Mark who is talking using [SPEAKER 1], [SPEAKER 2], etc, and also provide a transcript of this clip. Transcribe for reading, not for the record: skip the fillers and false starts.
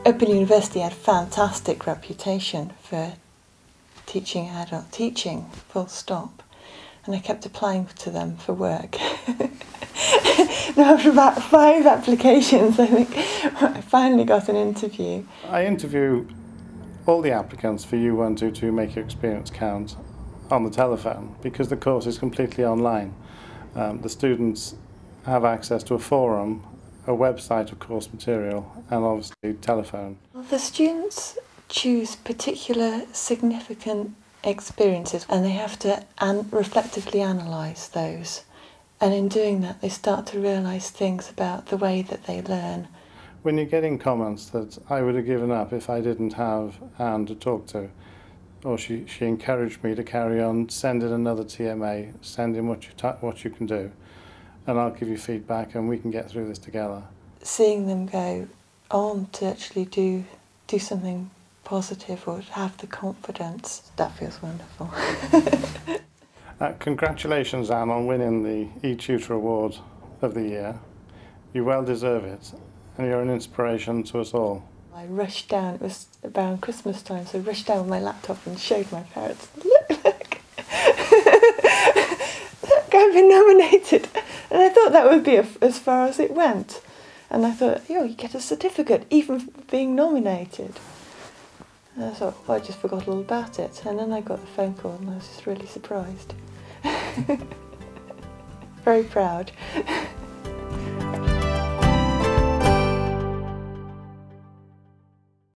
[SPEAKER 1] Open University had a fantastic reputation for teaching adult teaching, full stop. And I kept applying to them for work. After about 5 applications, I think I finally got an interview.
[SPEAKER 2] I interview all the applicants for U122 Make Your Experience Count on the telephone because the course is completely online. The students have access to a forum, a website of course material, and obviously telephone.
[SPEAKER 1] Well, the students choose particular significant experiences and they have to reflectively analyse those. And in doing that, they start to realise things about the way that they learn.
[SPEAKER 2] When you're getting comments that I would have given up if I didn't have Anne to talk to, or she encouraged me to carry on, send in another TMA, send in what you can do, and I'll give you feedback and we can get through this together.
[SPEAKER 1] Seeing them go on to actually do something positive or have the confidence, that feels wonderful.
[SPEAKER 2] Congratulations, Anne, on winning the eTutor Award of the Year. You well deserve it, and you're an inspiration to us all.
[SPEAKER 1] I rushed down, it was around Christmas time, so I rushed down with my laptop and showed my parents, look, look, I've been nominated. And I thought that would be as far as it went. And I thought, you get a certificate, even for being nominated. And I thought, I just forgot all about it. And then I got the phone call and I was just really surprised. Very proud.